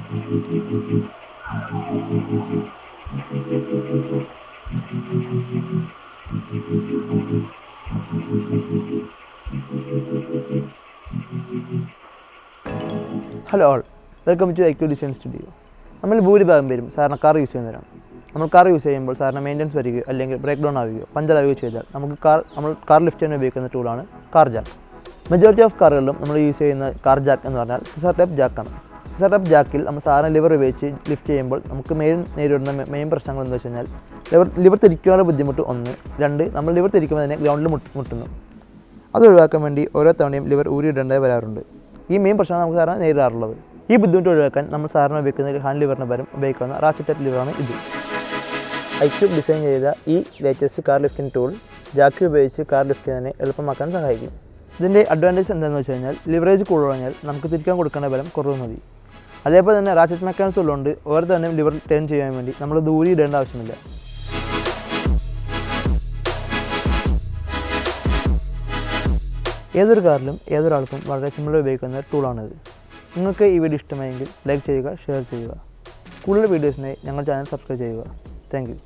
Hello all, welcome to Icube Design Studio. നമ്മൾ ഭൂരിഭാഗം പേരും സാധാരണ കാർ യൂസ് ചെയ്യുന്നവരാണ്. നമ്മൾ കാർ യൂസ് ചെയ്യുമ്പോൾ സാധാരണ മെയിൻ്റനൻസ് വരികയോ അല്ലെങ്കിൽ ബ്രേക്ക് ഡൗൺ ആവുകയോ പഞ്ചറാവുകയോ ചെയ്താൽ നമ്മൾ കാർ ലിഫ്റ്റ് ചെയ്യാൻ ഉപയോഗിക്കുന്ന ടൂളാണ് കാർ ജാക്ക്. മെജോറിറ്റി ഓഫ് കാറുകളിലും നമ്മൾ യൂസ് ചെയ്യുന്ന കാർ ജാക്ക് എന്ന് പറഞ്ഞാൽ സിസർ ടൈപ്പ് ജാക്കാണ്. സിസർ ടൈപ്പ് ജാക്കിൽ നമ്മൾ സാധാരണ ലിവർ ഉപയോഗിച്ച് ലിഫ്റ്റ് ചെയ്യുമ്പോൾ നമുക്ക് നേരിടുന്ന മെയിൻ പ്രശ്നങ്ങൾ എന്താ വെച്ച് കഴിഞ്ഞാൽ ലിവർ തിരിക്കാനുള്ള ബുദ്ധിമുട്ട് ഒന്ന്, രണ്ട് നമ്മൾ ലിവർ തിരിക്കുമ്പോൾ തന്നെ ഗ്രൗണ്ടിൽ മുട്ടുന്നു. അത് ഒഴിവാക്കാൻ വേണ്ടി ഓരോ തവണയും ലിവർ ഊരിയിടേണ്ടതായി വരാറുണ്ട്. ഈ മെയിൻ പ്രശ്നമാണ് നമുക്ക് സാധാരണ നേരിടാറുള്ളത്. ഈ ബുദ്ധിമുട്ട് ഒഴിവാക്കാൻ നമ്മൾ സാധാരണ ഉപയോഗിക്കുന്ന ഒരു ഹാൻഡ് ലിവറിന് പകരം ഉപയോഗിക്കുന്ന റാച്ചറ്റ് ടൈപ്പ് ലിവറാണ് ഇത്. ഐക്യൂബ് ഡിസൈൻ ചെയ്ത ഈ latest car lifting tool Jack ഉപയോഗിച്ച് കാർ ലിഫ്റ്റ് ചെയ്യുന്നതിനെ എളുപ്പമാക്കാൻ സഹായിക്കും. ഇതിൻ്റെ അഡ്വാൻറ്റേജ് എന്താണെന്ന് വെച്ച് കഴിഞ്ഞാൽ ലിവറേജ് കൂടുതൽ നമുക്ക് തിരിക്കാൻ കൊടുക്കേണ്ട ബലം കുറവ് മതി. അതേപോലെ തന്നെ റാച്ചറ്റ് മെക്കാനിസം ഉള്ളതുകൊണ്ട് ഓരോ തവണയും ലിവർ ടേൺ ചെയ്യാൻ വേണ്ടി നമ്മൾ ദൂരി ഇടേണ്ട ആവശ്യമില്ല. ഏതൊരു കാറിലും ഏതൊരാൾക്കും വളരെ സിമ്പിളായി ഉപയോഗിക്കുന്ന ടൂളാണിത്. നിങ്ങൾക്ക് ഈ വീഡിയോ ഇഷ്ടമായെങ്കിൽ ലൈക്ക് ചെയ്യുക, ഷെയർ ചെയ്യുക. കൂടുതൽ വീഡിയോസിനായി ഞങ്ങളുടെ ചാനൽ സബ്സ്ക്രൈബ് ചെയ്യുക. Thank you.